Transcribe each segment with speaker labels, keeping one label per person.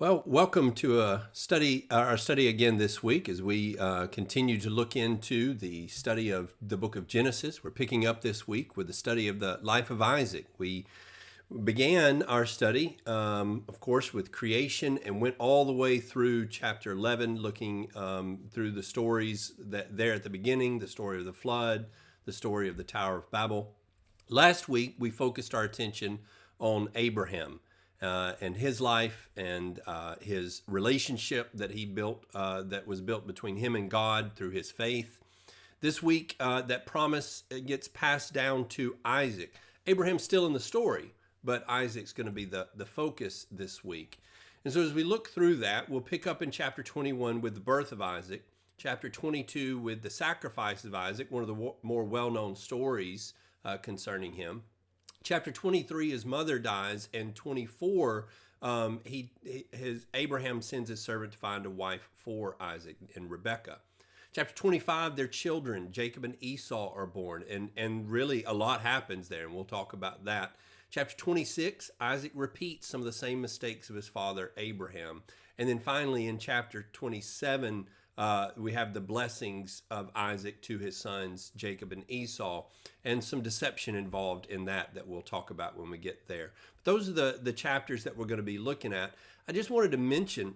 Speaker 1: Well, welcome to our study again this week as we continue to look into the study of the book of Genesis. We're picking up this week with the study of the life of Isaac. We began our study, of course, with creation and went all the way through chapter 11, looking through the stories that there at the beginning, the story of the flood, the story of the Tower of Babel. Last week, we focused our attention on Abraham and his life and his relationship that he built, that was built between him and God through his faith. This week, that promise gets passed down to Isaac. Abraham's still in the story, but Isaac's going to be the focus this week. And so as we look through that, we'll pick up in chapter 21 with the birth of Isaac, chapter 22 with the sacrifice of Isaac, one of the more well-known stories concerning him. Chapter 23, his mother dies, and 24, Abraham sends his servant to find a wife for Isaac and Rebekah. Chapter 25, their children, Jacob and Esau, are born, and really a lot happens there, and we'll talk about that. Chapter 26, Isaac repeats some of the same mistakes of his father Abraham. And then finally in chapter 27, we have the blessings of Isaac to his sons, Jacob and Esau, and some deception involved in that we'll talk about when we get there. But those are the chapters that we're going to be looking at. I just wanted to mention,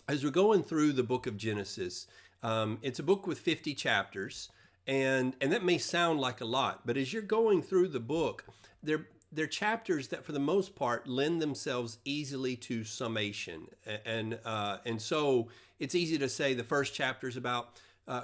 Speaker 1: as we're going through the book of Genesis, it's a book with 50 chapters, and that may sound like a lot, but as you're going through the book, they're chapters that, for the most part, lend themselves easily to summation, and so it's easy to say the first chapter is about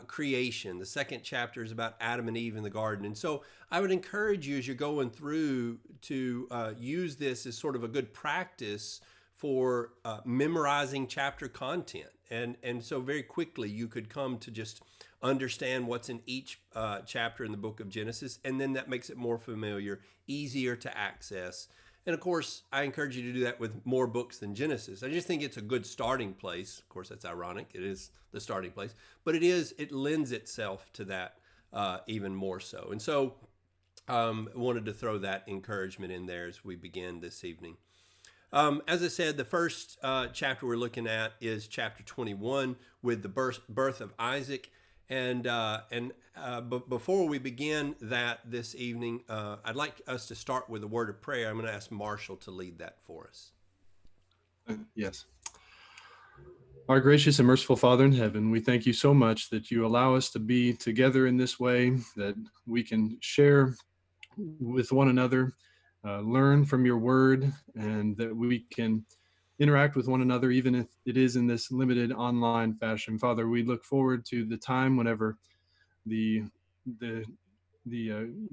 Speaker 1: creation, the second chapter is about Adam and Eve in the garden, and so I would encourage you as you're going through to use this as sort of a good practice for memorizing chapter content, and so very quickly you could come to just understand what's in each chapter in the book of Genesis, and then that makes it more familiar, easier to access. And of course, I encourage you to do that with more books than Genesis. I just think it's a good starting place. Of course, that's ironic. It is the starting place, but it lends itself to that even more so. And so I wanted to throw that encouragement in there as we begin this evening. As I said, the first chapter we're looking at is chapter 21 with the birth of Isaac. But before we begin that this evening, I'd like us to start with a word of prayer. I'm going to ask Marshall to lead that for us.
Speaker 2: Yes. Our gracious and merciful Father in heaven, we thank you so much that you allow us to be together in this way, that we can share with one another, learn from your word, and that we can interact with one another, even if it is in this limited online fashion. Father, we look forward to the time whenever the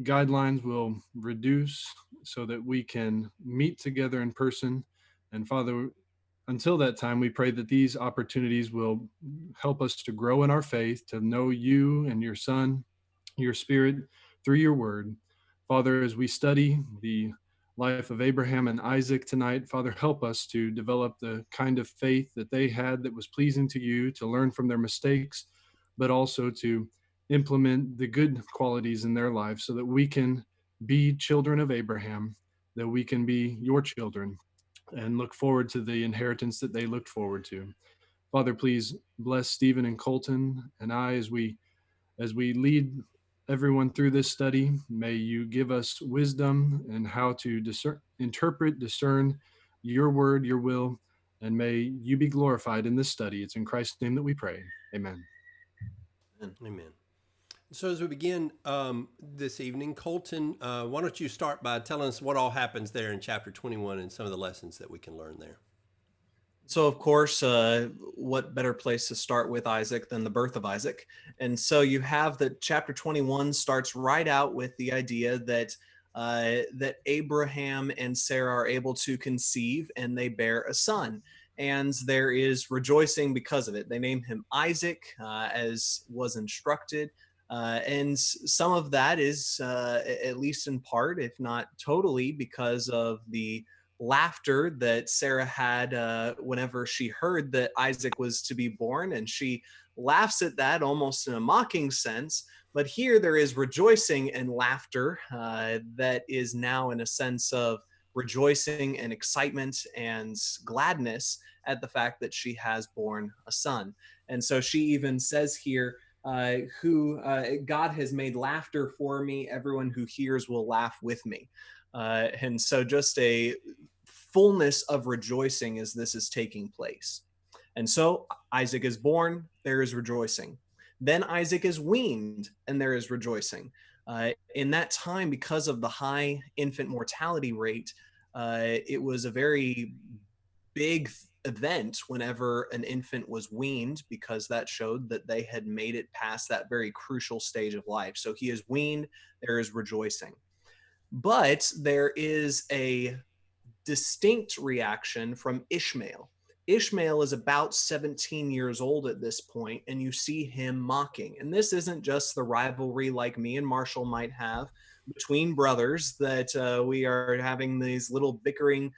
Speaker 2: guidelines will reduce so that we can meet together in person. And Father, until that time, we pray that these opportunities will help us to grow in our faith, to know you and your Son, your Spirit, through your word. Father, as we study the life of Abraham and Isaac tonight, Father, help us to develop the kind of faith that they had that was pleasing to you, to learn from their mistakes, but also to implement the good qualities in their lives so that we can be children of Abraham, that we can be your children and look forward to the inheritance that they looked forward to. Father, please bless Stephen and Colton and I as we lead everyone through this study. May you give us wisdom and how to interpret, discern your word, your will, and may you be glorified in this study. It's in Christ's name that we pray. Amen.
Speaker 1: Amen. So as we begin this evening, Colton, why don't you start by telling us what all happens there in chapter 21 and some of the lessons that we can learn there.
Speaker 3: So, of course, what better place to start with Isaac than the birth of Isaac? And so you have that chapter 21 starts right out with the idea that that Abraham and Sarah are able to conceive and they bear a son. And there is rejoicing because of it. They name him Isaac, as was instructed. And some of that is, at least in part, if not totally, because of the laughter that Sarah had whenever she heard that Isaac was to be born, and she laughs at that almost in a mocking sense. But here there is rejoicing and laughter that is now in a sense of rejoicing and excitement and gladness at the fact that she has born a son. And so she even says here, God has made laughter for me. Everyone who hears will laugh with me. And so just a fullness of rejoicing as this is taking place. And so Isaac is born, there is rejoicing. Then Isaac is weaned, and there is rejoicing. In that time, because of the high infant mortality rate, it was a very big event whenever an infant was weaned, because that showed that they had made it past that very crucial stage of life. So he is weaned, there is rejoicing. But there is a distinct reaction from Ishmael. Ishmael is about 17 years old at this point, and you see him mocking. And this isn't just the rivalry like me and Marshall might have between brothers, that we are having these little bickering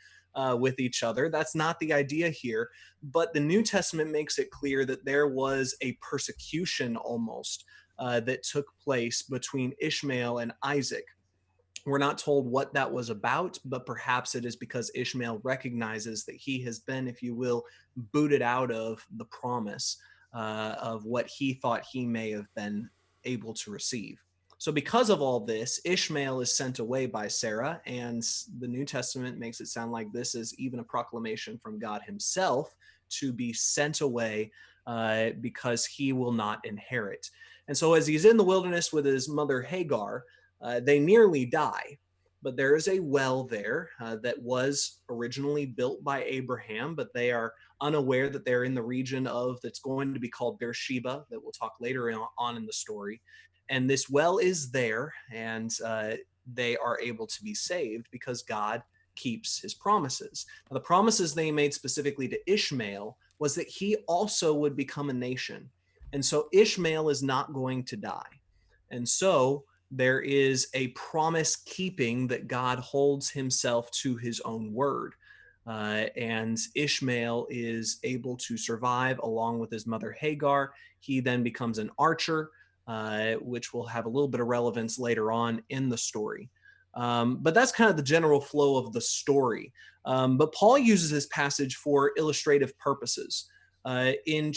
Speaker 3: with each other. That's not the idea here. But the New Testament makes it clear that there was a persecution almost that took place between Ishmael and Isaac. We're not told what that was about, but perhaps it is because Ishmael recognizes that he has been, if you will, booted out of the promise of what he thought he may have been able to receive. So because of all this, Ishmael is sent away by Sarah, and the New Testament makes it sound like this is even a proclamation from God himself to be sent away because he will not inherit. And so as he's in the wilderness with his mother Hagar, they nearly die, but there is a well there that was originally built by Abraham, but they are unaware that they're in the region of that's going to be called Beersheba, that we'll talk later on in the story. And this well is there, and they are able to be saved because God keeps his promises. Now, the promises they made specifically to Ishmael was that he also would become a nation. And so Ishmael is not going to die. And so there is a promise keeping that God holds himself to his own word. And Ishmael is able to survive along with his mother Hagar. He then becomes an archer, which will have a little bit of relevance later on in the story. But that's kind of the general flow of the story. But Paul uses this passage for illustrative purposes. In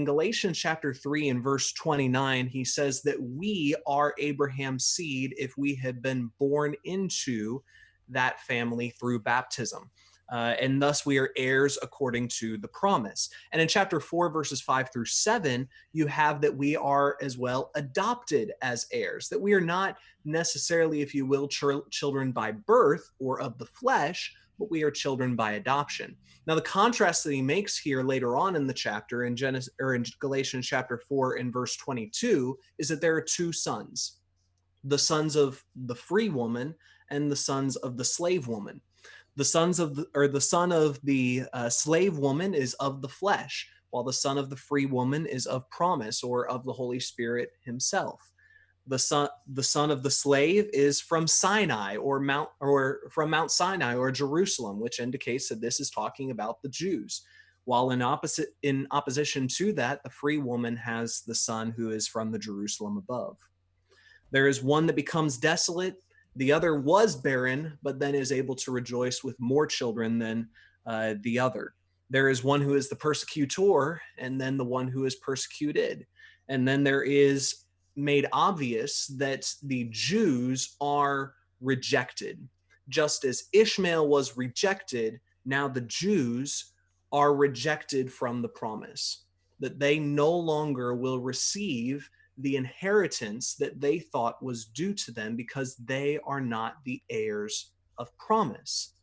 Speaker 3: Galatians chapter 3 and verse 29, he says that we are Abraham's seed if we have been born into that family through baptism. And thus we are heirs according to the promise. And in chapter 4, verses 5 through 7, you have that we are as well adopted as heirs, that we are not necessarily, if you will, children by birth or of the flesh, but we are children by adoption. Now, the contrast that he makes here later on in the chapter in Galatians chapter 4 and verse 22 is that there are two sons, the sons of the free woman and the sons of the slave woman. The son of the slave woman is of the flesh, while the son of the free woman is of promise or of the Holy Spirit himself. The son of the slave is from Sinai from Mount Sinai or Jerusalem, which indicates that this is talking about the Jews. While in opposition to that, the free woman has the son who is from the Jerusalem above. There is one that becomes desolate. The other was barren, but then is able to rejoice with more children than the other. There is one who is the persecutor, and then the one who is persecuted. And then there is made obvious that the Jews are rejected. Just as Ishmael was rejected, now the Jews are rejected from the promise, that they no longer will receive the inheritance that they thought was due to them because they are not the heirs of promise.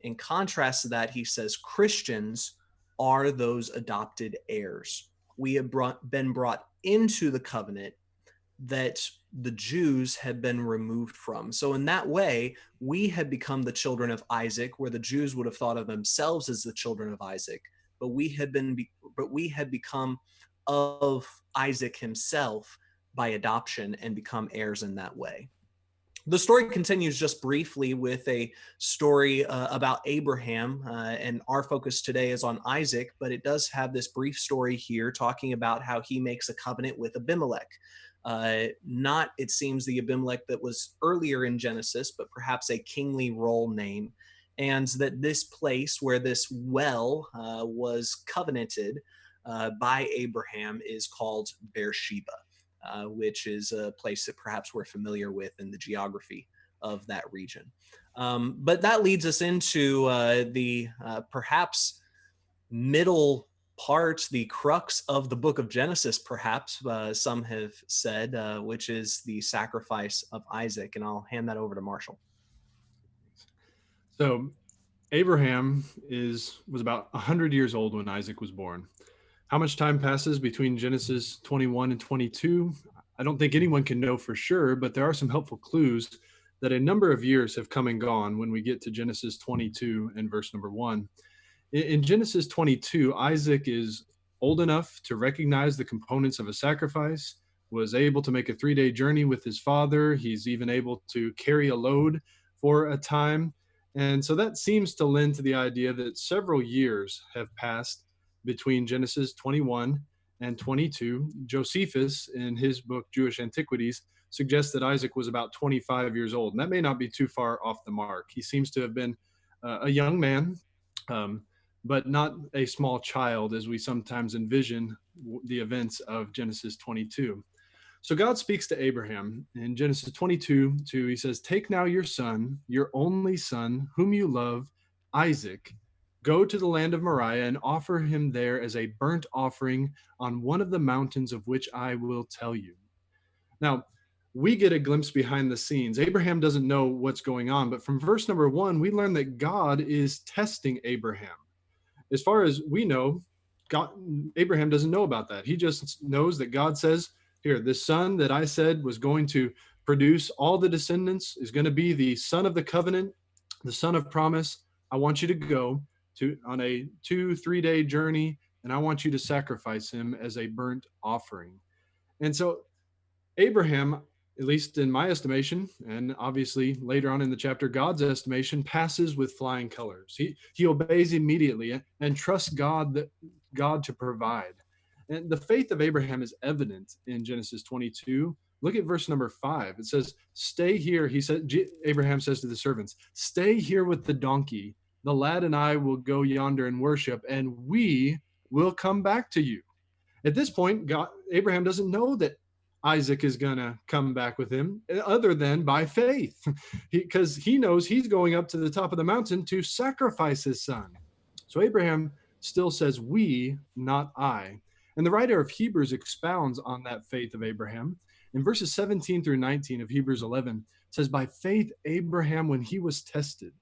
Speaker 3: In contrast to that, he says Christians are those adopted heirs. We have been brought into the covenant that the Jews had been removed from. So in that way, we had become the children of Isaac, where the Jews would have thought of themselves as the children of Isaac, but we had become of Isaac himself by adoption and become heirs in that way. The story continues just briefly with a story about Abraham, and our focus today is on Isaac, but it does have this brief story here talking about how he makes a covenant with Abimelech. Not, it seems, the Abimelech that was earlier in Genesis, but perhaps a kingly role name. And that this place where this well was covenanted by Abraham is called Beersheba, which is a place that perhaps we're familiar with in the geography of that region. But that leads us into the perhaps middle part, the crux of the book of Genesis, perhaps some have said, which is the sacrifice of Isaac. And I'll hand that over to Marshall.
Speaker 2: So Abraham was about 100 years old when Isaac was born. How much time passes between Genesis 21 and 22? I don't think anyone can know for sure, but there are some helpful clues that a number of years have come and gone when we get to Genesis 22 and verse number 1. In Genesis 22, Isaac is old enough to recognize the components of a sacrifice, was able to make a 3-day journey with his father. He's even able to carry a load for a time. And so that seems to lend to the idea that several years have passed between Genesis 21 and 22. Josephus, in his book, Jewish Antiquities, suggests that Isaac was about 25 years old. And that may not be too far off the mark. He seems to have been a young man, but not a small child, as we sometimes envision the events of Genesis 22. So God speaks to Abraham in Genesis 22:2. He says, "Take now your son, your only son, whom you love, Isaac, go to the land of Moriah and offer him there as a burnt offering on one of the mountains of which I will tell you." Now, we get a glimpse behind the scenes. Abraham doesn't know what's going on, but from verse number 1, we learn that God is testing Abraham. As far as we know, Abraham doesn't know about that. He just knows that God says, here, this son that I said was going to produce all the descendants is going to be the son of the covenant, the son of promise. I want you to go on a 2-3 day journey, and I want you to sacrifice him as a burnt offering. And so Abraham, at least in my estimation, and obviously later on in the chapter, God's estimation, passes with flying colors. He obeys immediately and trusts God to provide. And the faith of Abraham is evident in Genesis 22. Look at verse number 5. It says, "Stay here." Abraham says to the servants, "Stay here with the donkey. The lad and I will go yonder and worship, and we will come back to you." At this point, Abraham doesn't know that Isaac is going to come back with him other than by faith, because he knows he's going up to the top of the mountain to sacrifice his son. So Abraham still says, "We, not I." And the writer of Hebrews expounds on that faith of Abraham. In verses 17 through 19 of Hebrews 11, it says, "By faith, Abraham, when he was tested,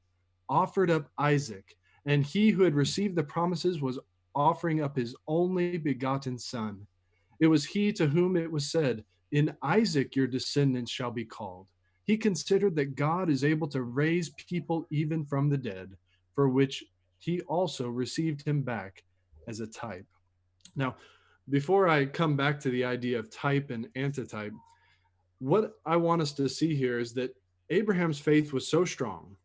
Speaker 2: offered up Isaac, and he who had received the promises was offering up his only begotten son. It was he to whom it was said, 'In Isaac your descendants shall be called.' He considered that God is able to raise people even from the dead, for which he also received him back as a type." Now, before I come back to the idea of type and antitype, what I want us to see here is that Abraham's faith was so strong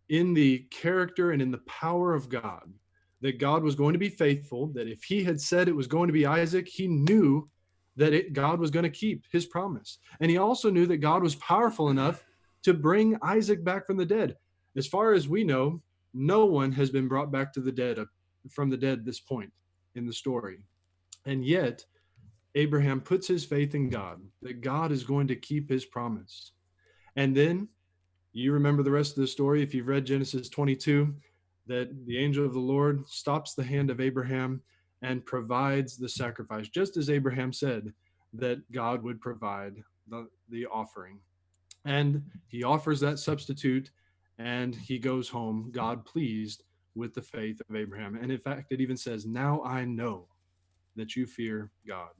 Speaker 2: in the character and in the power of God, that God was going to be faithful, that if he had said it was going to be Isaac, he knew that God was going to keep his promise. And he also knew that God was powerful enough to bring Isaac back from the dead. As far as we know, no one has been brought back from the dead at this point in the story. And yet, Abraham puts his faith in God, that God is going to keep his promise. And then, you remember the rest of the story if you've read Genesis 22, that the angel of the Lord stops the hand of Abraham and provides the sacrifice, just as Abraham said that God would provide the offering. And he offers that substitute, and he goes home, God pleased with the faith of Abraham. And in fact, it even says, "Now I know that you fear God."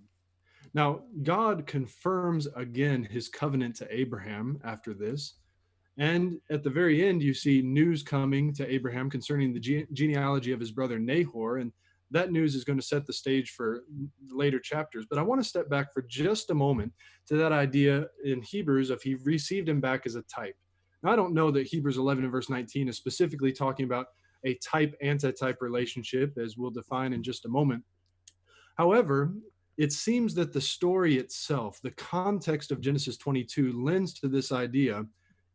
Speaker 2: Now, God confirms again his covenant to Abraham after this. And at the very end, you see news coming to Abraham concerning the genealogy of his brother Nahor. And that news is going to set the stage for later chapters. But I want to step back for just a moment to that idea in Hebrews of he received him back as a type. Now, I don't know that Hebrews 11 and verse 19 is specifically talking about a type-antitype relationship, as we'll define in just a moment. However, it seems that the story itself, the context of Genesis 22, lends to this idea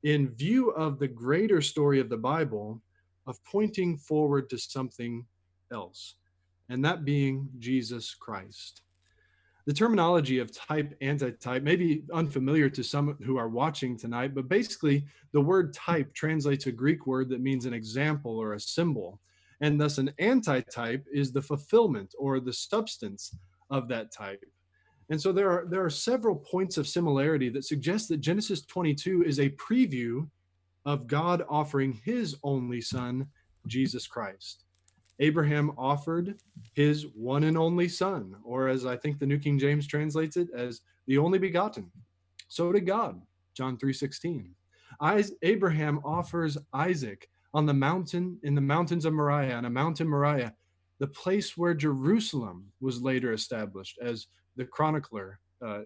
Speaker 2: in view of the greater story of the Bible of pointing forward to something else, and that being Jesus Christ. The terminology of type, antitype may be unfamiliar to some who are watching tonight, but basically, the word type translates a Greek word that means an example or a symbol. And thus, an antitype is the fulfillment or the substance of that type. And so there are several points of similarity that suggest that Genesis 22 is a preview of God offering his only son, Jesus Christ. Abraham offered his one and only son, or as I think the New King James translates it, as the only begotten. So did God, John 3:16. Abraham offers Isaac on the mountain, in the mountains of Moriah, on a mountain Moriah, the place where Jerusalem was later established, as the chronicler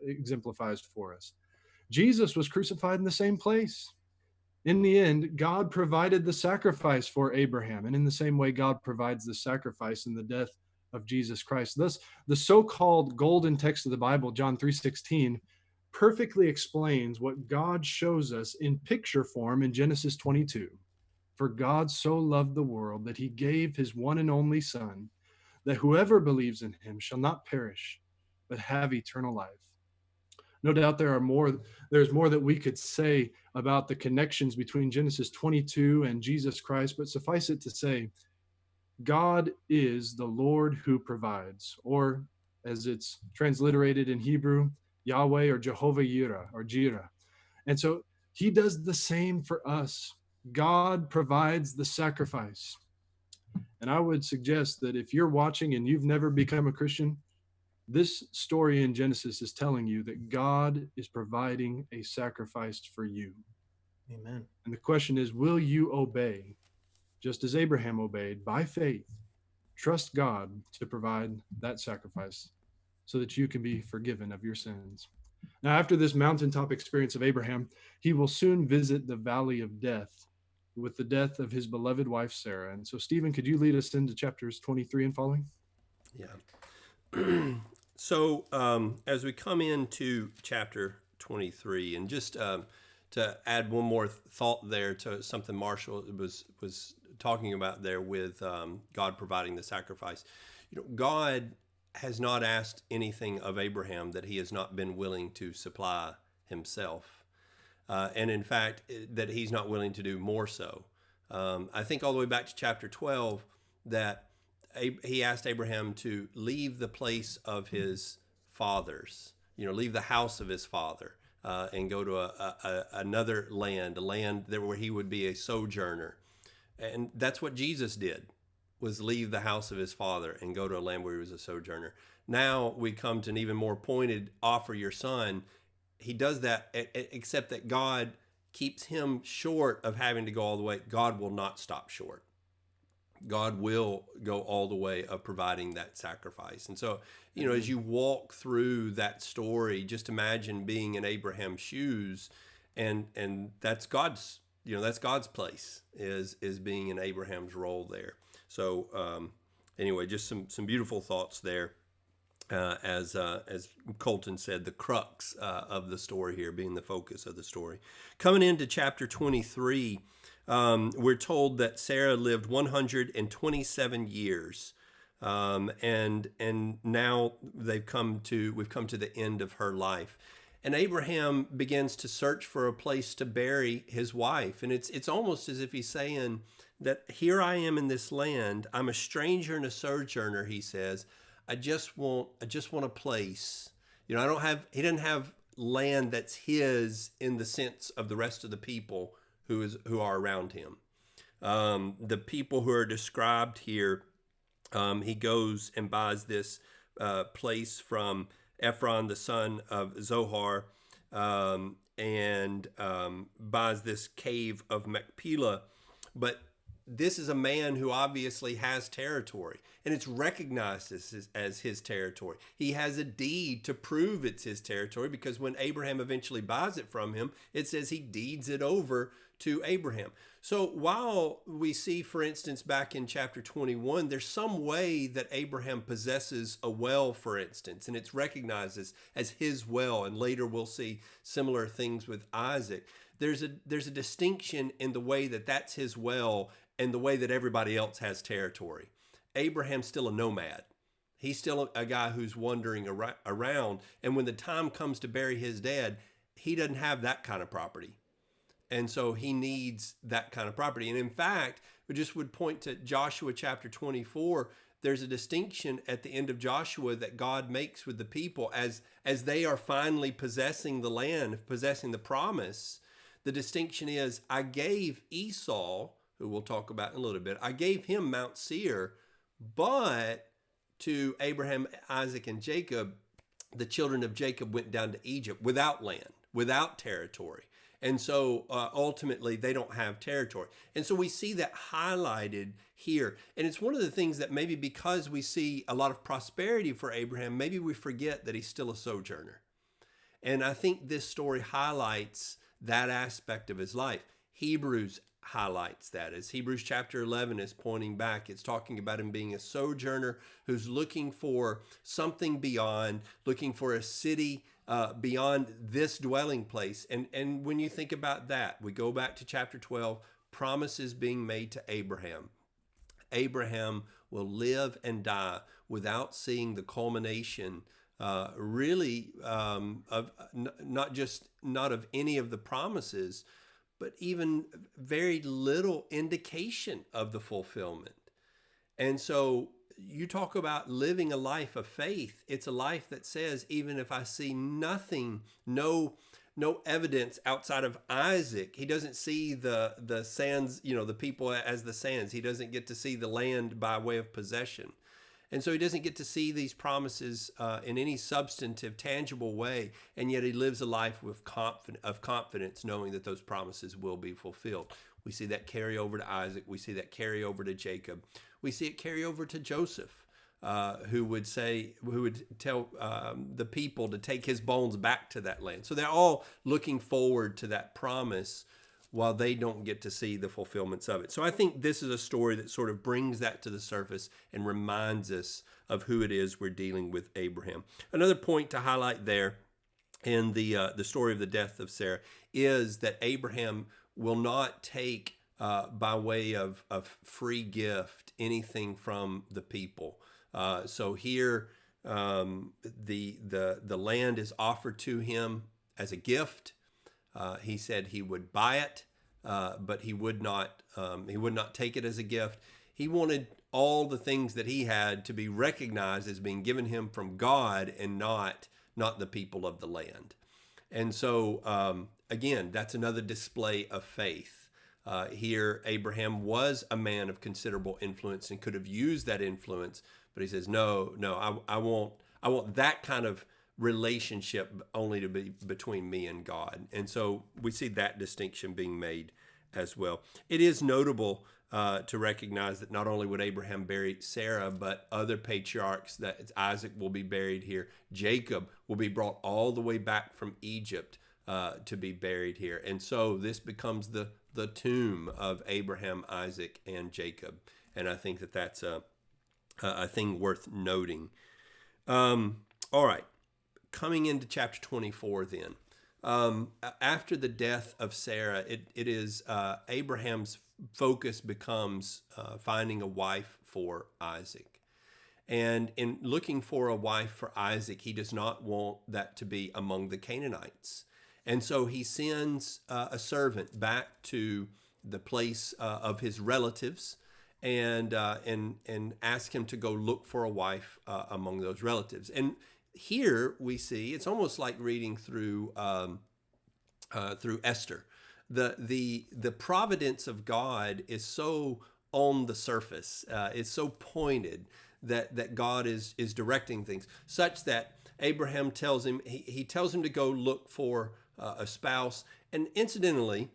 Speaker 2: exemplifies for us. Jesus was crucified in the same place. In the end, God provided the sacrifice for Abraham, and in the same way, God provides the sacrifice in the death of Jesus Christ. Thus, the so-called golden text of the Bible, John 3:16, perfectly explains what God shows us in picture form in Genesis 22. For God so loved the world that he gave his one and only Son, that whoever believes in him shall not perish, but have eternal life. No doubt there's more that we could say about the connections between Genesis 22 and Jesus Christ, but suffice it to say, God is the Lord who provides, or as it's transliterated in Hebrew, Yahweh or Jehovah Jireh or Jireh. And so he does the same for us. God provides the sacrifice. And I would suggest that if you're watching and you've never become a Christian, this story in Genesis is telling you that God is providing a sacrifice for you.
Speaker 3: Amen.
Speaker 2: And the question is, will you obey, just as Abraham obeyed, by faith, trust God to provide that sacrifice so that you can be forgiven of your sins? Now, after this mountaintop experience of Abraham, he will soon visit the valley of death with the death of his beloved wife, Sarah. And so, Stephen, could you lead us into chapters 23 and following?
Speaker 1: Yeah. So as we come into chapter 23, and just to add one more thought there to something Marshall was talking about there with God providing the sacrifice. God has not asked anything of Abraham that he has not been willing to supply himself. And in fact, that he's not willing to do more so. I think all the way back to chapter 12 that he asked Abraham to leave the place of his fathers, leave the house of his father, and go to another land, a land where he would be a sojourner. And that's what Jesus did, was leave the house of his father and go to a land where he was a sojourner. Now we come to an even more pointed, offer your son. He does that, except that God keeps him short of having to go all the way. God will not stop short. God will go all the way of providing that sacrifice. And so, as you walk through that story, just imagine being in Abraham's shoes, and that's God's, that's God's place, is being in Abraham's role there. So anyway, just some beautiful thoughts there. As Colton said, the crux of the story here being the focus of the story. Coming into chapter 23, we're told that Sarah lived 127 years, and now we've come to the end of her life. And Abraham begins to search for a place to bury his wife, and it's almost as if he's saying that here I am in this land. I'm a stranger and a sojourner, he says. I just want a place. He doesn't have land that's his in the sense of the rest of the people who are around him. The people who are described here, he goes and buys this place from Ephron, the son of Zohar, and buys this cave of Machpelah. But this is a man who obviously has territory, and it's recognized as his territory. He has a deed to prove it's his territory, because when Abraham eventually buys it from him, it says he deeds it over to Abraham. So while we see, for instance, back in chapter 21, there's some way that Abraham possesses a well, for instance, and it's recognized as his well. And later we'll see similar things with Isaac. There's a distinction in the way that that's his well and the way that everybody else has territory. Abraham's still a nomad. He's still a guy who's wandering around. And when the time comes to bury his dad, he doesn't have that kind of property. And so he needs that kind of property. And in fact, we just would point to Joshua chapter 24. There's a distinction at the end of Joshua that God makes with the people as they are finally possessing the land, possessing the promise. The distinction is, I gave Esau, who we'll talk about in a little bit, I gave him Mount Seir, but to Abraham, Isaac, and Jacob, the children of Jacob went down to Egypt without land, without territory. And so ultimately, they don't have territory. And so we see that highlighted here. And it's one of the things that maybe because we see a lot of prosperity for Abraham, maybe we forget that he's still a sojourner. And I think this story highlights that aspect of his life. Hebrews highlights that. As Hebrews chapter 11 is pointing back, it's talking about him being a sojourner who's looking for something beyond, looking for a city beyond this dwelling place. And when you think about that, we go back to chapter 12, promises being made to Abraham. Abraham will live and die without seeing the culmination of not of any of the promises, but even very little indication of the fulfillment. And so you talk about living a life of faith. It's a life that says, even if I see nothing, no evidence outside of Isaac, he doesn't see the sands, the people as the sands. He doesn't get to see the land by way of possession. And so he doesn't get to see these promises in any substantive, tangible way. And yet he lives a life of confidence, knowing that those promises will be fulfilled. We see that carry over to Isaac. We see that carry over to Jacob. We see it carry over to Joseph, who would tell the people to take his bones back to that land. So they're all looking forward to that promise while they don't get to see the fulfillments of it. So I think this is a story that sort of brings that to the surface and reminds us of who it is we're dealing with Abraham. Another point to highlight there in the story of the death of Sarah is that Abraham will not take by way of free gift anything from the people. So here the land is offered to him as a gift. He said he would buy it, but he would not take it as a gift. He wanted all the things that he had to be recognized as being given him from God and not the people of the land. And so, again, that's another display of faith. Here, Abraham was a man of considerable influence and could have used that influence, but he says, no, I want that kind of relationship only to be between me and God. And so we see that distinction being made as well. It is notable to recognize that not only would Abraham bury Sarah, but other patriarchs, that Isaac will be buried here. Jacob will be brought all the way back from Egypt to be buried here. And so this becomes the tomb of Abraham, Isaac, and Jacob. And I think that that's a thing worth noting. All right. Coming into chapter 24 then, after the death of Sarah, it is Abraham's focus becomes finding a wife for Isaac. And in looking for a wife for Isaac, he does not want that to be among the Canaanites. And so he sends a servant back to the place of his relatives and ask him to go look for a wife among those relatives. And here we see it's almost like reading through Esther. The providence of God is so on the surface. It's so pointed that God is directing things, such that Abraham tells him he tells him to go look for a spouse. And incidentally,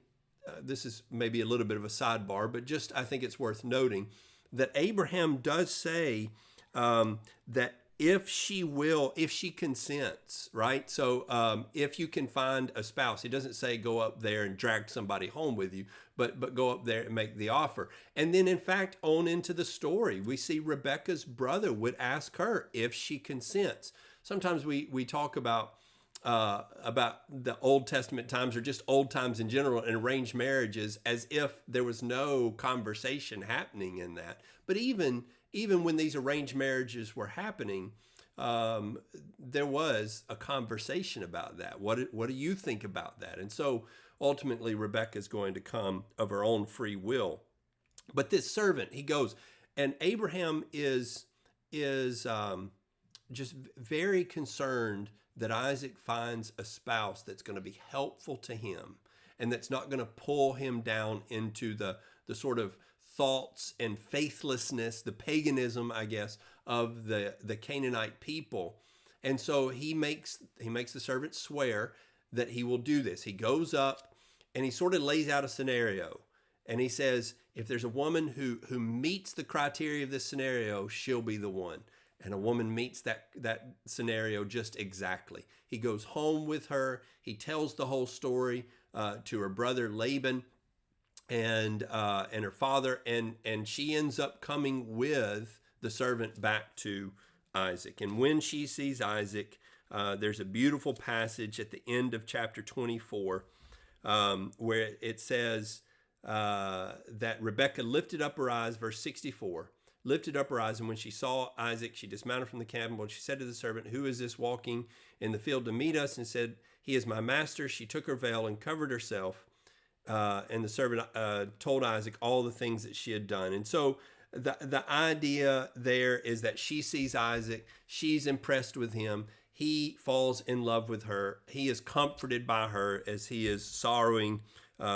Speaker 1: this is maybe a little bit of a sidebar, but just I think it's worth noting that Abraham does say that if she consents, right? So if you can find a spouse, it doesn't say go up there and drag somebody home with you, but go up there and make the offer. And then in fact, on into the story, we see Rebecca's brother would ask her if she consents. Sometimes we talk about the Old Testament times, or just old times in general, and arranged marriages, as if there was no conversation happening in that. But even when these arranged marriages were happening, there was a conversation about that. What do you think about that? And so ultimately, Rebecca is going to come of her own free will. But this servant, he goes, and Abraham is just very concerned that Isaac finds a spouse that's going to be helpful to him, and that's not going to pull him down into the sort of thoughts and faithlessness, the paganism, I guess, of the Canaanite people. And so he makes the servant swear that he will do this. He goes up and he sort of lays out a scenario, and he says, if there's a woman who meets the criteria of this scenario, she'll be the one. And a woman meets that scenario just exactly. He goes home with her. He tells the whole story to her brother Laban and her father, and she ends up coming with the servant back to Isaac. And when she sees Isaac, there's a beautiful passage at the end of chapter 24 where it says that Rebekah lifted up her eyes, verse 64, lifted up her eyes, and when she saw Isaac, she dismounted from the camel, and she said to the servant, who is this walking in the field to meet us? And said, he is my master. She took her veil and covered herself, and the servant told Isaac all the things that she had done. And so the idea there is that she sees Isaac, she's impressed with him, he falls in love with her, he is comforted by her as he is sorrowing,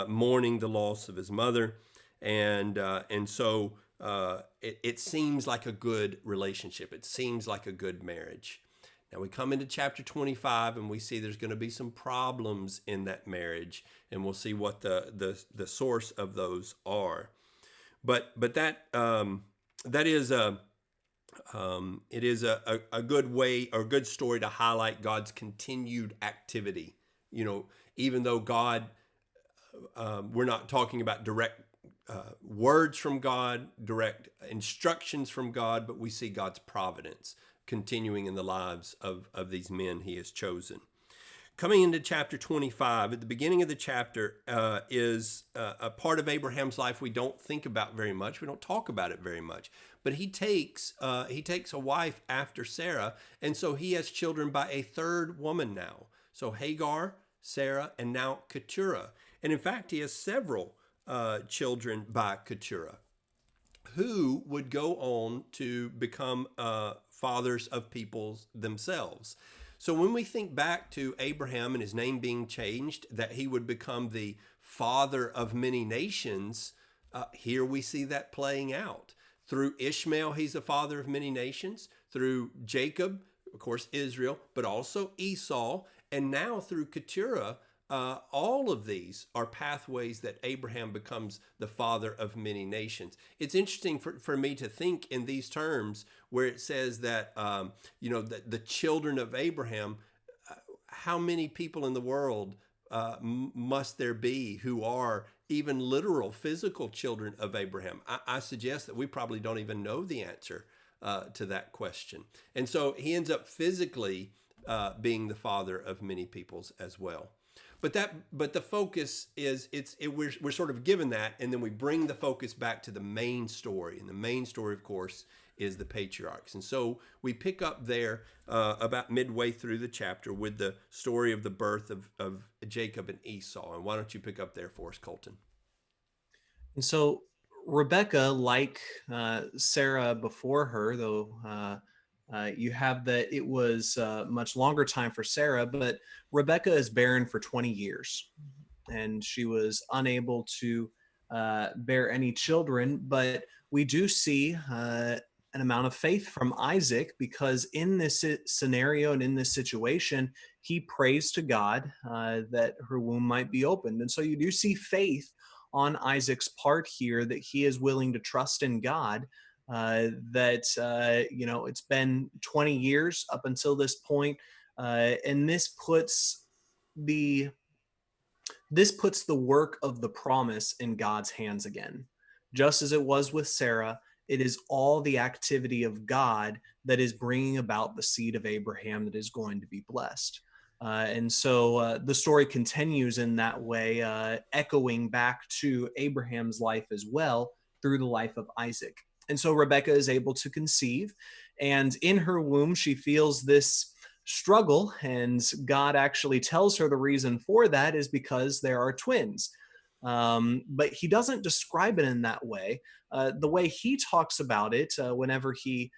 Speaker 1: mourning the loss of his mother, and so it seems like a good relationship. It seems like a good marriage. Now we come into chapter 25 and we see there's going to be some problems in that marriage, and we'll see what the source of those are. But that is it is a good way, or a good story to highlight God's continued activity. You know, even though God, we're not talking about direct words from God, direct instructions from God, but we see God's providence continuing in the lives of these men he has chosen. Coming into chapter 25, at the beginning of the chapter is a part of Abraham's life we don't think about very much. We don't talk about it very much. But he takes a wife after Sarah, and so he has children by a third woman now. So Hagar, Sarah, and now Keturah. And in fact, he has several children by Keturah, who would go on to become fathers of peoples themselves. So when we think back to Abraham and his name being changed, that he would become the father of many nations, here we see that playing out. Through Ishmael, he's the father of many nations. Through Jacob, of course, Israel, but also Esau. And now through Keturah, all of these are pathways that Abraham becomes the father of many nations. It's interesting for me to think in these terms where it says that, that the children of Abraham, how many people in the world must there be who are even literal physical children of Abraham? I suggest that we probably don't even know the answer to that question. And so he ends up physically being the father of many peoples as well. But the focus is we're sort of given that, and then we bring the focus back to the main story, and the main story, of course, is the patriarchs. And so we pick up there about midway through the chapter with the story of the birth of Jacob and Esau. And why don't you pick up there for us, Colton?
Speaker 3: And so Rebecca, like Sarah before her, though you have that it was much longer time for Sarah, but Rebecca is barren for 20 years, and she was unable to bear any children. But we do see an amount of faith from Isaac, because in this scenario and in this situation, he prays to God that her womb might be opened. And so you do see faith on Isaac's part here, that he is willing to trust in God It's been 20 years up until this point, and the this puts the work of the promise in God's hands again. Just as it was with Sarah, it is all the activity of God that is bringing about the seed of Abraham that is going to be blessed. And so the story continues in that way, echoing back to Abraham's life as well through the life of Isaac. And so Rebekah is able to conceive, and in her womb, she feels this struggle, and God actually tells her the reason for that is because there are twins. But he doesn't describe it in that way. The way he talks about it, whenever he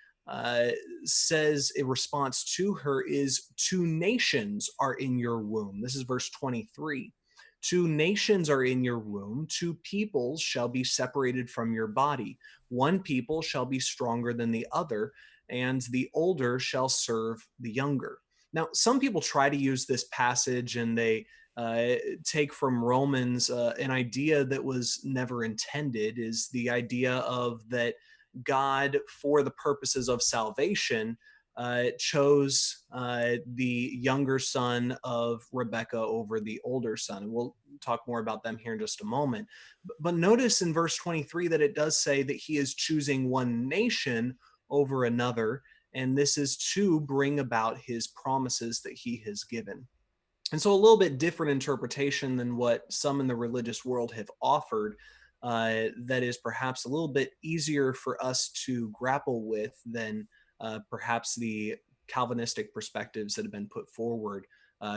Speaker 3: says in response to her, is 2 nations are in your womb. This is verse 23. 2 nations are in your womb, 2 peoples shall be separated from your body. 1 people shall be stronger than the other, and the older shall serve the younger. Now, some people try to use this passage and they take from Romans an idea that was never intended, is the idea of that God, for the purposes of salvation, chose the younger son of Rebekah over the older son. And we'll talk more about them here in just a moment. But notice in verse 23 that it does say that he is choosing one nation over another, and this is to bring about his promises that he has given. And so a little bit different interpretation than what some in the religious world have offered, that is perhaps a little bit easier for us to grapple with than perhaps the Calvinistic perspectives that have been put forward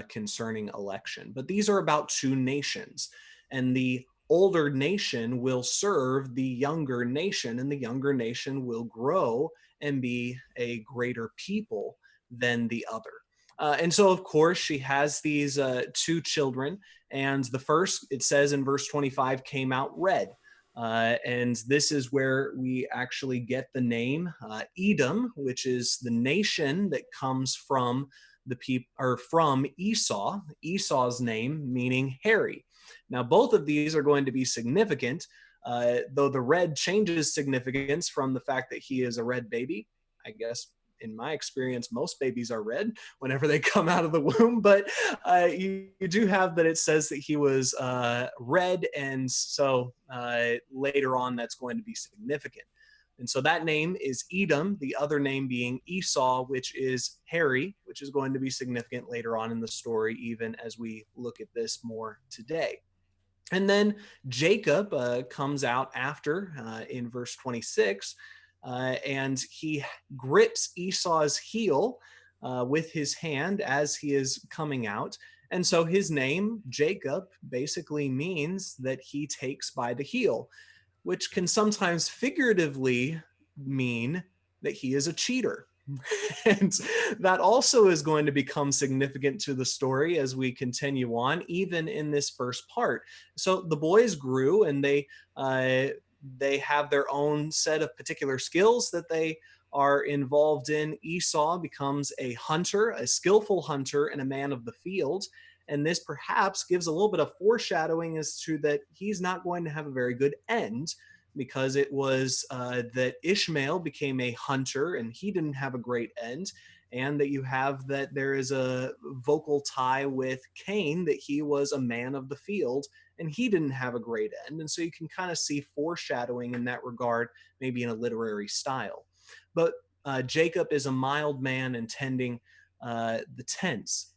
Speaker 3: concerning election. But these are about 2 nations, and the older nation will serve the younger nation, and the younger nation will grow and be a greater people than the other. And so, of course, she has these 2 children, and the first, it says in verse 25, came out red. And this is where we actually get the name Edom, which is the nation that comes from from Esau. Esau's name meaning hairy. Now, both of these are going to be significant, though the red changes significance from the fact that he is a red baby. I guess in my experience, most babies are red whenever they come out of the womb, but you do have that it says that he was red, and so later on that's going to be significant. And so that name is Edom, the other name being Esau, which is hairy, which is going to be significant later on in the story, even as we look at this more today. And then Jacob comes out after in verse 26, and he grips Esau's heel with his hand as he is coming out. And so his name, Jacob, basically means that he takes by the heel, which can sometimes figuratively mean that he is a cheater. And that also is going to become significant to the story as we continue on, even in this first part. So the boys grew, and they have their own set of particular skills that they are involved in. Esau becomes a hunter, a skillful hunter, and a man of the field. And this perhaps gives a little bit of foreshadowing as to that he's not going to have a very good end, because it was that Ishmael became a hunter and he didn't have a great end. And that you have that there is a vocal tie with Cain, that he was a man of the field and he didn't have a great end. And so you can kind of see foreshadowing in that regard, maybe in a literary style. But Jacob is a mild man and tending the tents.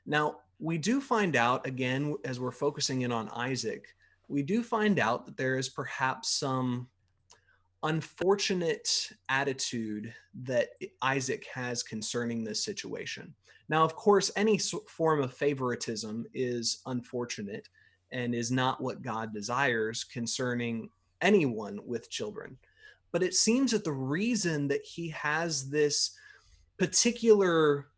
Speaker 3: Now, we do find out, again, as we're focusing in on Isaac, we do find out that there is perhaps some unfortunate attitude that Isaac has concerning this situation. Now, of course, any form of favoritism is unfortunate and is not what God desires concerning anyone with children. But it seems that the reason that he has this particular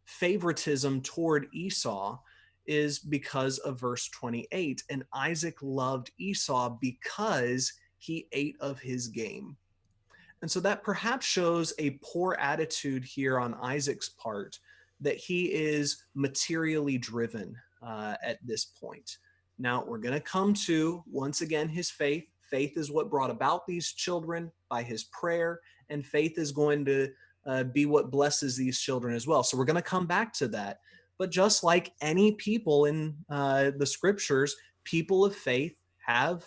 Speaker 3: favoritism toward Esau is because of verse 28. And Isaac loved Esau because he ate of his game. And so that perhaps shows a poor attitude here on Isaac's part, that he is materially driven at this point. Now, we're going to come to, once again, his faith Faith is what brought about these children by his prayer, and faith is going to be what blesses these children as well. So we're going to come back to that. But just like any people in the scriptures, people of faith have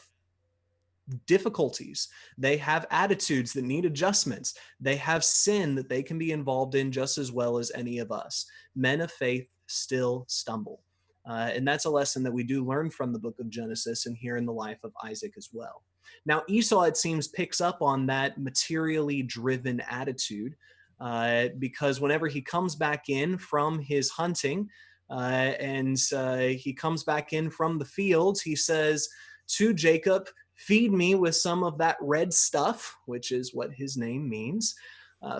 Speaker 3: difficulties. They have attitudes that need adjustments. They have sin that they can be involved in just as well as any of us. Men of faith still stumble. And that's a lesson that we do learn from the book of Genesis and here in the life of Isaac as well. Now, Esau, it seems, picks up on that materially driven attitude because whenever he comes back in from his hunting and he comes back in from the fields, he says to Jacob, "Feed me with some of that red stuff," which is what his name means,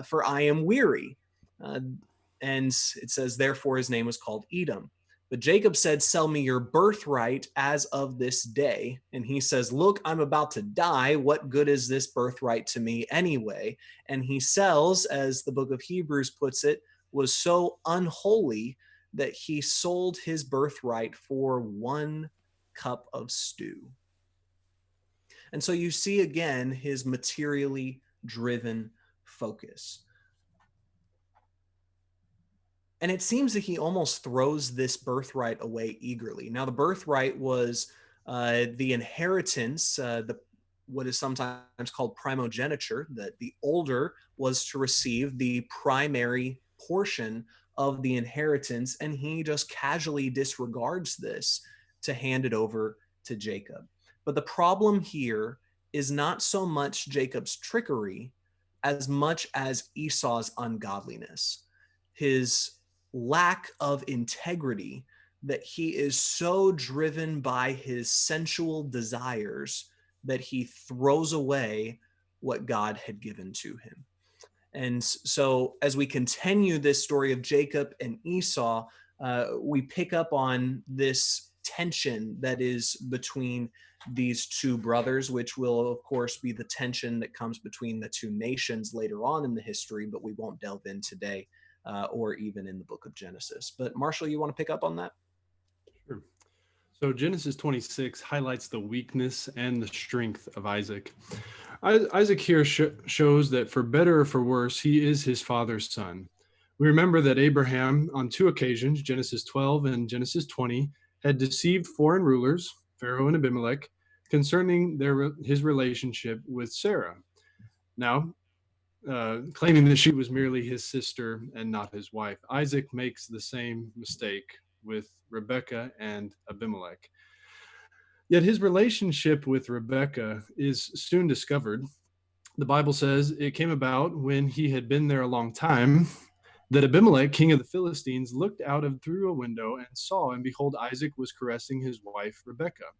Speaker 3: "for I am weary." And it says, therefore his name was called Edom. But Jacob said, "Sell me your birthright as of this day." And he says, "Look, I'm about to die. What good is this birthright to me anyway?" And he sells, as the book of Hebrews puts it, was so unholy that he sold his birthright for 1 cup of stew. And so you see again his materially driven focus. And it seems that he almost throws this birthright away eagerly. Now, the birthright was the inheritance, what is sometimes called primogeniture, that the older was to receive the primary portion of the inheritance, and he just casually disregards this to hand it over to Jacob. But the problem here is not so much Jacob's trickery as much as Esau's ungodliness, his lack of integrity, that he is so driven by his sensual desires that he throws away what God had given to him. And so as we continue this story of Jacob and Esau, we pick up on this tension that is between these two brothers, which will, of course, be the tension that comes between the two nations later on in the history, but we won't delve in today or even in the book of Genesis. But Marshall, you want to pick up on that?
Speaker 2: Sure. So Genesis 26 highlights the weakness and the strength of Isaac. Isaac here shows that for better or for worse, he is his father's son. We remember that Abraham, on 2 occasions, Genesis 12 and Genesis 20, had deceived foreign rulers, Pharaoh and Abimelech, concerning his relationship with Sarah. Now, claiming that she was merely his sister and not his wife. Isaac makes the same mistake with Rebekah and Abimelech. Yet his relationship with Rebekah is soon discovered. The Bible says it came about when he had been there a long time that Abimelech, king of the Philistines, looked out through a window and saw, and behold, Isaac was caressing his wife Rebekah.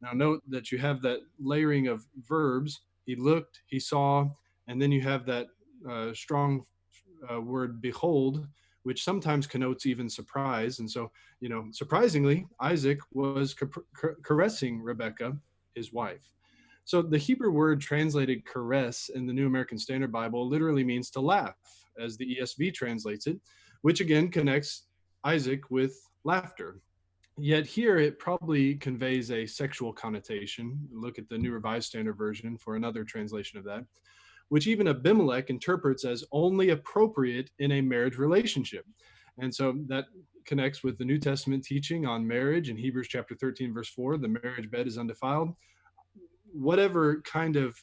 Speaker 2: Now note that you have that layering of verbs. He looked, he saw, and then you have that strong word behold, which sometimes connotes even surprise. And so, surprisingly, Isaac was caressing Rebekah, his wife. So the Hebrew word translated caress in the New American Standard Bible literally means to laugh, as the ESV translates it, which again connects Isaac with laughter. Yet here it probably conveys a sexual connotation. Look at the New Revised Standard Version for another translation of that, which even Abimelech interprets as only appropriate in a marriage relationship. And so that connects with the New Testament teaching on marriage in Hebrews chapter 13, verse 4, the marriage bed is undefiled. Whatever kind of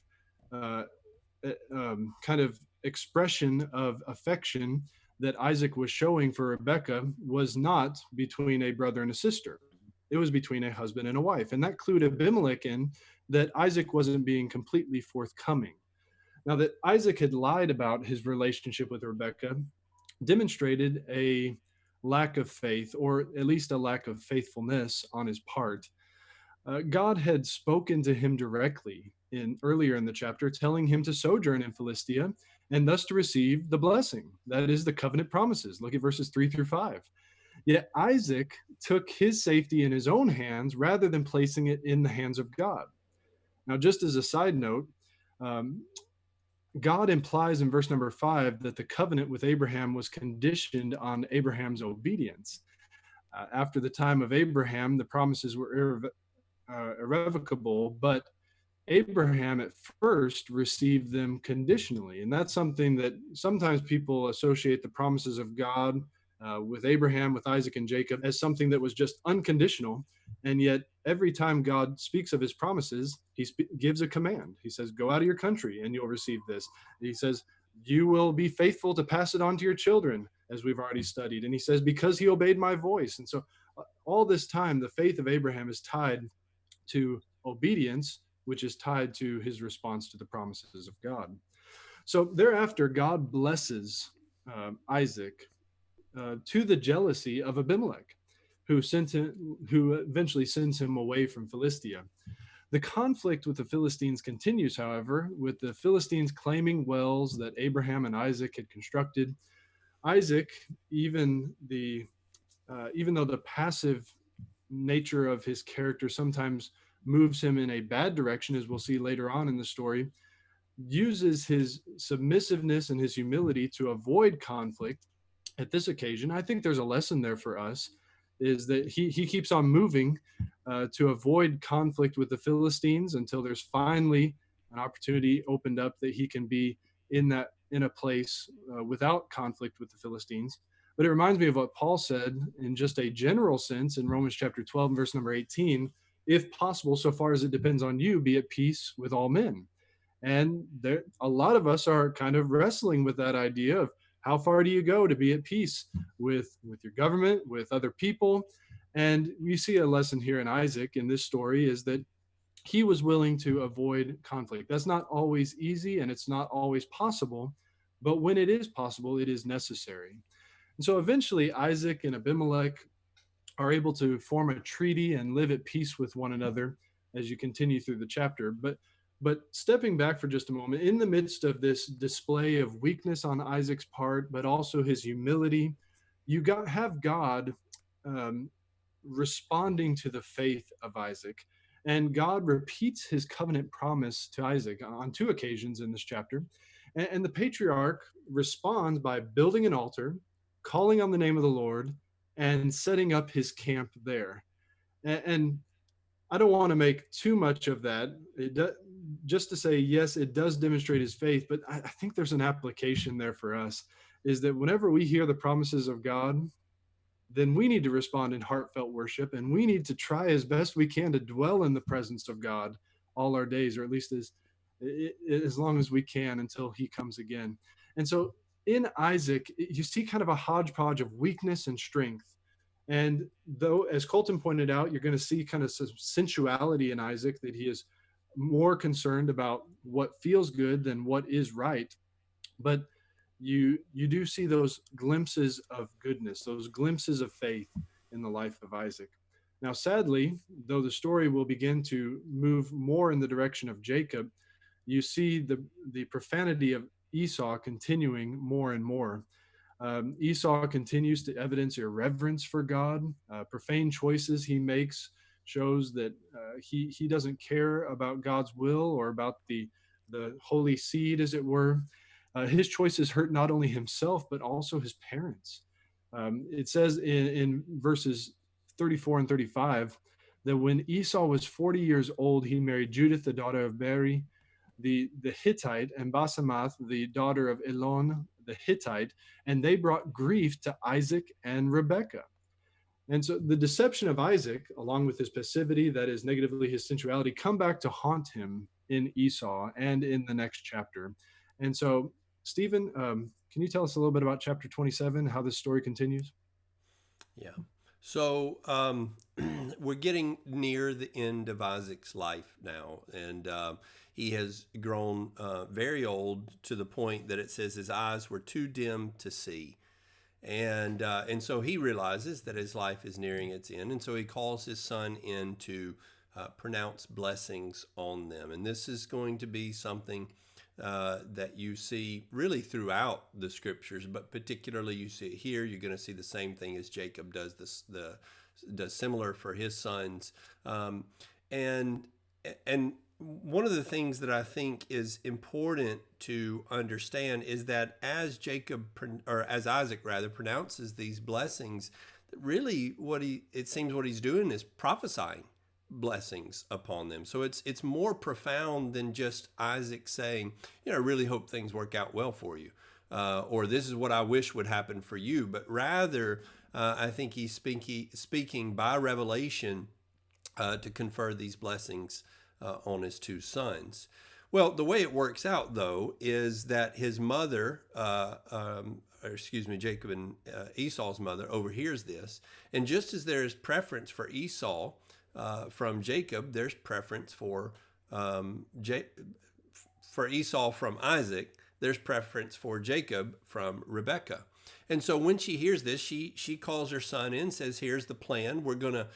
Speaker 2: expression of affection that Isaac was showing for Rebekah was not between a brother and a sister. It was between a husband and a wife. And that clued Abimelech in that Isaac wasn't being completely forthcoming. Now, that Isaac had lied about his relationship with Rebekah demonstrated a lack of faith, or at least a lack of faithfulness on his part. God had spoken to him directly earlier in the chapter, telling him to sojourn in Philistia and thus to receive the blessing. That is the covenant promises. Look at verses 3-5. Yet Isaac took his safety in his own hands rather than placing it in the hands of God. Now, just as a side note, God implies in verse number 5 that the covenant with Abraham was conditioned on Abraham's obedience. After the time of Abraham, the promises were irrevocable, but Abraham at first received them conditionally. And that's something that sometimes people associate the promises of God with Abraham, with Isaac, and Jacob as something that was just unconditional. And yet, every time God speaks of his promises, he gives a command. He says, "Go out of your country and you'll receive this." He says, "You will be faithful to pass it on to your children," as we've already studied. And he says, "Because he obeyed my voice." And so, all this time, the faith of Abraham is tied to obedience, which is tied to his response to the promises of God. So thereafter, God blesses Isaac to the jealousy of Abimelech, who eventually sends him away from Philistia. The conflict with the Philistines continues, however, with the Philistines claiming wells that Abraham and Isaac had constructed. Isaac, even though the passive nature of his character sometimes moves him in a bad direction, as we'll see later on in the story, uses his submissiveness and his humility to avoid conflict. At this occasion, I think there's a lesson there for us, is that he keeps on moving to avoid conflict with the Philistines until there's finally an opportunity opened up that he can be in a place without conflict with the Philistines. But it reminds me of what Paul said in just a general sense in Romans chapter 12 and verse number 18: "If possible, so far as it depends on you, be at peace with all men." And there, a lot of us are kind of wrestling with that idea of how far do you go to be at peace with your government, with other people. And we see a lesson here in Isaac in this story, is that he was willing to avoid conflict. That's not always easy and it's not always possible, but when it is possible, it is necessary. And so eventually Isaac and Abimelech are able to form a treaty and live at peace with one another as you continue through the chapter. But stepping back for just a moment, in the midst of this display of weakness on Isaac's part, but also his humility, have God um, responding to the faith of Isaac. And God repeats his covenant promise to Isaac on two occasions in this chapter. And the patriarch responds by building an altar, calling on the name of the Lord, and setting up his camp there. And I don't want to make too much of that. Just to say, yes, it does demonstrate his faith, but I think there's an application there for us, is that whenever we hear the promises of God, then we need to respond in heartfelt worship, and we need to try as best we can to dwell in the presence of God all our days, or at least as long as we can until he comes again. And so in Isaac, you see kind of a hodgepodge of weakness and strength. And though, as Colton pointed out, you're going to see kind of some sensuality in Isaac, that he is more concerned about what feels good than what is right. But you do see those glimpses of goodness, those glimpses of faith in the life of Isaac. Now, sadly, though the story will begin to move more in the direction of Jacob, you see the profanity of Esau continuing more and more. Esau continues to evidence irreverence for God. Profane choices he makes shows that he doesn't care about God's will or about the holy seed, as it were. His choices hurt not only himself, but also his parents. It says in verses 34 and 35 that when Esau was 40 years old, he married Judith, the daughter of Beri, the Hittite, and Basemath, the daughter of Elon, the Hittite, and they brought grief to Isaac and Rebekah. And so the deception of Isaac, along with his passivity, that is negatively his sensuality, come back to haunt him in Esau and in the next chapter. And so, Stephen, can you tell us a little bit about chapter 27, how this story continues?
Speaker 1: Yeah. So we're getting near the end of Isaac's life now, and he has grown very old, to the point that it says his eyes were too dim to see. And so he realizes that his life is nearing its end, and so he calls his son in to pronounce blessings on them. And this is going to be something that you see really throughout the scriptures, but particularly you see it here. You're going to see the same thing as Jacob does does similar for his sons, and one of the things that I think is important to understand is that as Isaac rather pronounces these blessings, really what he's doing is prophesying blessings upon them. So it's more profound than just Isaac saying, I really hope things work out well for you, or this is what I wish would happen for you. But rather, I think he's speaking by revelation to confer these blessings on his two sons. Well, the way it works out, though, is that his mother, Jacob and Esau's mother, overhears this. And just as there is preference for Esau from Jacob, there's preference for Esau from Isaac. There's preference for Jacob from Rebekah. And so when she hears this, she calls her son in, says, here's the plan. We're gonna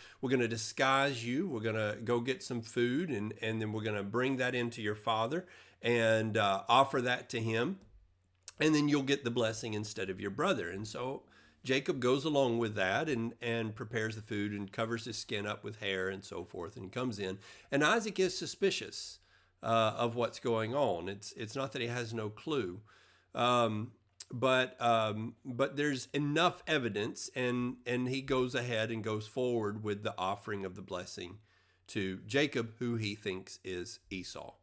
Speaker 1: disguise you. We're gonna go get some food, and then we're gonna bring that into your father and offer that to him. And then you'll get the blessing instead of your brother. And so Jacob goes along with that and prepares the food and covers his skin up with hair and so forth. And he comes in. And Isaac is suspicious of what's going on. It's not that he has no clue. But there's enough evidence, and he goes ahead and goes forward with the offering of the blessing to Jacob, who he thinks is Esau.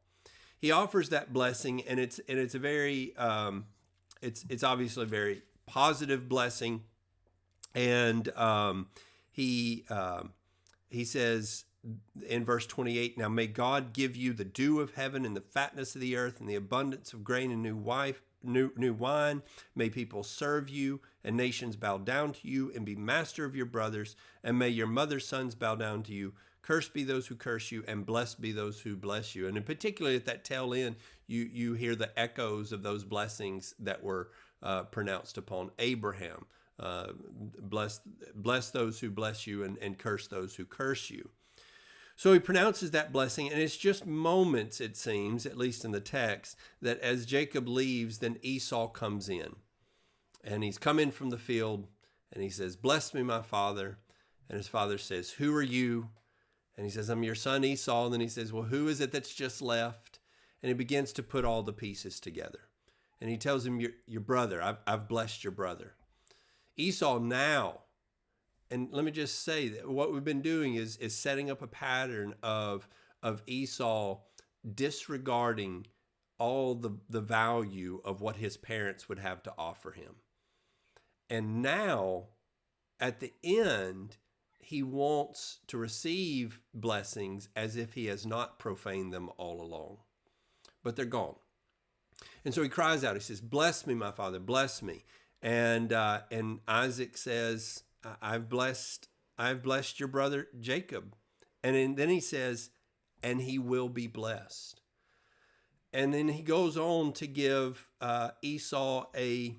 Speaker 1: He offers that blessing, and it's a very it's obviously a very positive blessing, and he says in verse 28, now may God give you the dew of heaven and the fatness of the earth and the abundance of grain and new wine. May people serve you and nations bow down to you and be master of your brothers. And may your mother's sons bow down to you. Cursed be those who curse you, and blessed be those who bless you. And in particular at that tail end, you hear the echoes of those blessings that were pronounced upon Abraham. Bless those who bless you, and curse those who curse you. So he pronounces that blessing, and it's just moments, it seems, at least in the text, that as Jacob leaves, then Esau comes in. And he's come in from the field, and he says, bless me, my father. And his father says, who are you? And he says, I'm your son Esau. And then he says, well, who is it that's just left? And he begins to put all the pieces together. And he tells him, your brother, I've blessed your brother. Esau now, and let me just say that what we've been doing is setting up a pattern of Esau disregarding all the value of what his parents would have to offer him. And now, at the end, he wants to receive blessings as if he has not profaned them all along. But they're gone. And so he cries out, he says, bless me, my father, bless me. And Isaac says, I've blessed your brother Jacob. And then he says, and he will be blessed. And then he goes on to give Esau a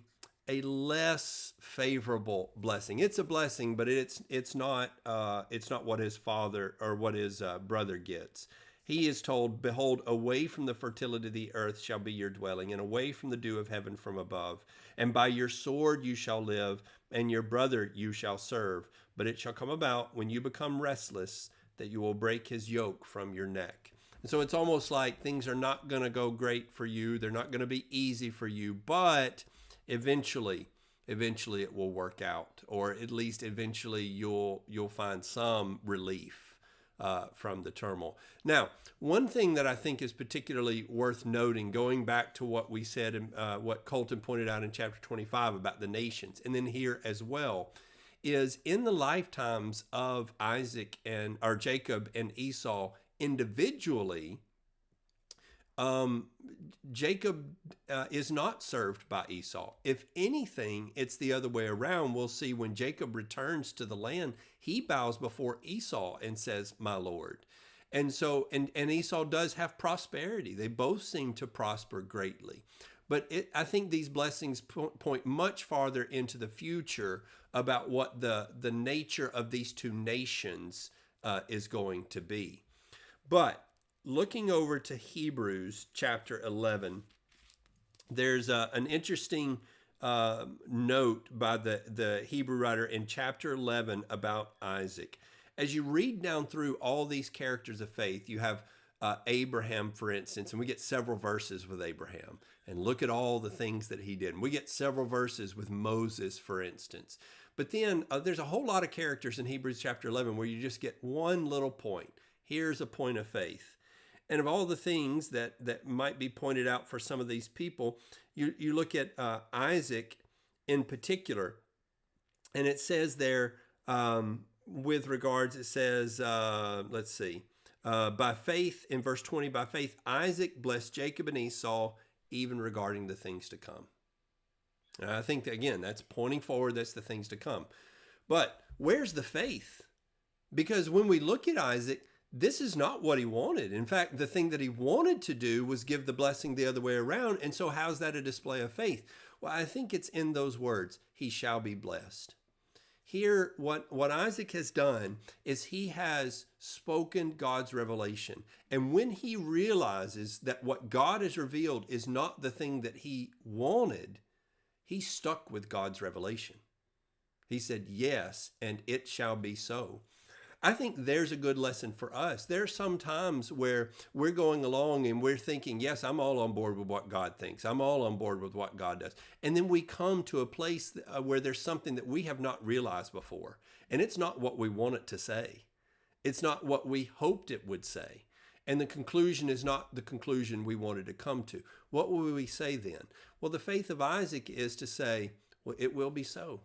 Speaker 1: less favorable blessing. It's a blessing, but it's not what his father or what his brother gets. He is told, behold, away from the fertility of the earth shall be your dwelling, and away from the dew of heaven from above. And by your sword you shall live, and your brother you shall serve. But it shall come about when you become restless that you will break his yoke from your neck. And so it's almost like things are not going to go great for you. They're not going to be easy for you, but eventually it will work out, or at least eventually you'll find some relief from the turmoil. Now, one thing that I think is particularly worth noting, going back to what we said and what Colton pointed out in chapter 25 about the nations, and then here as well, is in the lifetimes of Jacob and Esau individually, Jacob is not served by Esau. If anything, it's the other way around. We'll see when Jacob returns to the land, he bows before Esau and says, my Lord. And so, and Esau does have prosperity. They both seem to prosper greatly. But I think these blessings point much farther into the future about what the nature of these two nations is going to be. But looking over to Hebrews chapter 11, there's an interesting note by the Hebrew writer in chapter 11 about Isaac. As you read down through all these characters of faith, you have Abraham, for instance, and we get several verses with Abraham. And look at all the things that he did. And we get several verses with Moses, for instance. But then there's a whole lot of characters in Hebrews chapter 11 where you just get one little point. Here's a point of faith. And of all the things that might be pointed out for some of these people, you look at Isaac in particular, and it says there, with regards, it says, let's see, by faith, in verse 20, by faith, Isaac blessed Jacob and Esau, even regarding the things to come. And I think, that, again, that's pointing forward, that's the things to come. But where's the faith? Because when we look at Isaac, this is not what he wanted. In fact, the thing that he wanted to do was give the blessing the other way around. And so how's that a display of faith? Well, I think it's in those words, he shall be blessed. Here, what Isaac has done is he has spoken God's revelation. And when he realizes that what God has revealed is not the thing that he wanted, he stuck with God's revelation. He said, yes, and it shall be so. I think there's a good lesson for us. There are some times where we're going along and we're thinking, yes, I'm all on board with what God thinks. I'm all on board with what God does. And then we come to a place where there's something that we have not realized before. And it's not what we want it to say. It's not what we hoped it would say. And the conclusion is not the conclusion we wanted to come to. What will we say then? Well, the faith of Isaac is to say, well, it will be so.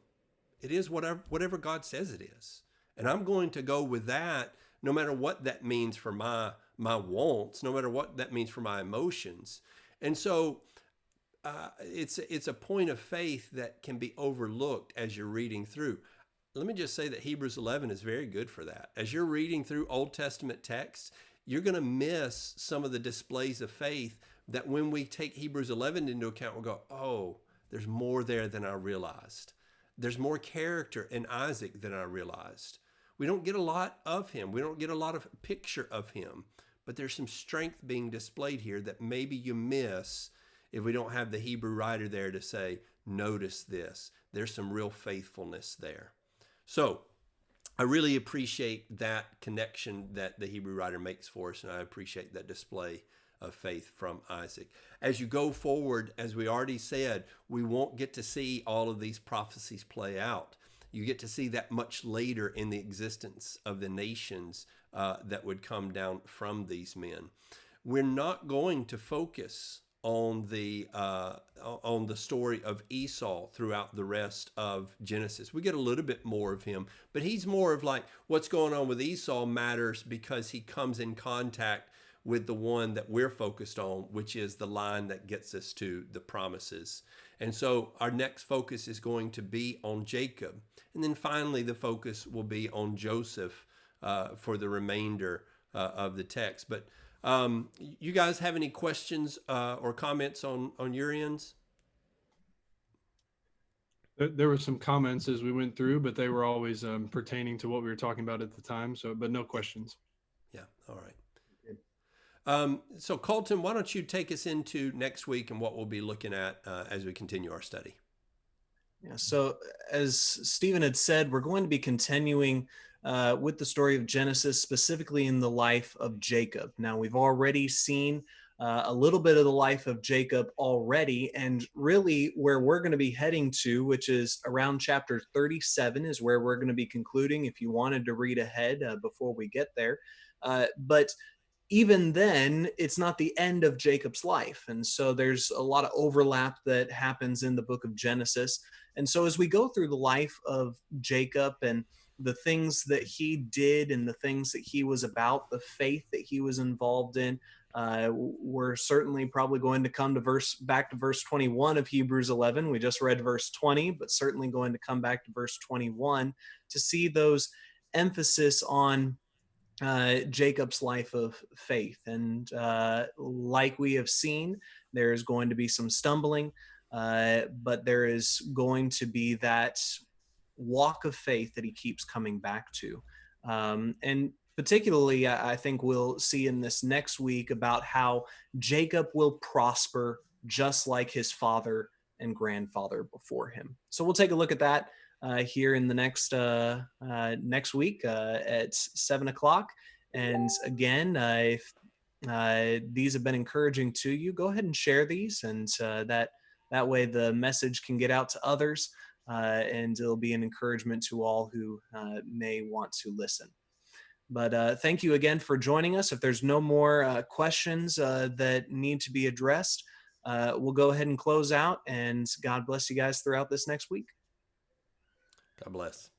Speaker 1: It is whatever God says it is. And I'm going to go with that no matter what that means for my wants, no matter what that means for my emotions. And so it's a point of faith that can be overlooked as you're reading through. Let me just say that Hebrews 11 is very good for that. As you're reading through Old Testament texts, you're going to miss some of the displays of faith that when we take Hebrews 11 into account, we'll go, oh, there's more there than I realized. There's more character in Isaac than I realized. We don't get a lot of him. We don't get a lot of picture of him, but there's some strength being displayed here that maybe you miss if we don't have the Hebrew writer there to say, notice this. There's some real faithfulness there. So I really appreciate that connection that the Hebrew writer makes for us, and I appreciate that display of faith from Isaac. As you go forward, as we already said, we won't get to see all of these prophecies play out. You get to see that much later in the existence of the nations that would come down from these men. We're not going to focus on the story of Esau throughout the rest of Genesis. We get a little bit more of him, but he's more of like what's going on with Esau matters because he comes in contact with the one that we're focused on, which is the line that gets us to the promises. And so our next focus is going to be on Jacob. And then finally, the focus will be on Joseph for the remainder of the text. But you guys have any questions or comments on your ends?
Speaker 2: There were some comments as we went through, but they were always pertaining to what we were talking about at the time. So, but no questions.
Speaker 1: Yeah. All right. So Colton, why don't you take us into next week and what we'll be looking at as we continue our study?
Speaker 3: Yeah, so as Stephen had said, we're going to be continuing with the story of Genesis, specifically in the life of Jacob. Now, we've already seen a little bit of the life of Jacob already, and really where we're going to be heading to, which is around chapter 37, is where we're going to be concluding if you wanted to read ahead before we get there. But even then, it's not the end of Jacob's life. And so there's a lot of overlap that happens in the book of Genesis. And so as we go through the life of Jacob and the things that he did and the things that he was about, the faith that he was involved in, we're certainly probably going to come to back to verse 21 of Hebrews 11. We just read verse 20, but certainly going to come back to verse 21 to see those emphasis on Jacob's life of faith. And like we have seen, there's going to be some stumbling, but there is going to be that walk of faith that he keeps coming back to. And particularly, I think we'll see in this next week about how Jacob will prosper just like his father and grandfather before him. So we'll take a look at that here in the next week at 7 o'clock. And again, if these have been encouraging to you, go ahead and share these, and that way the message can get out to others, and it'll be an encouragement to all who may want to listen. But thank you again for joining us. If there's no more questions that need to be addressed, we'll go ahead and close out, and God bless you guys throughout this next week.
Speaker 1: God bless.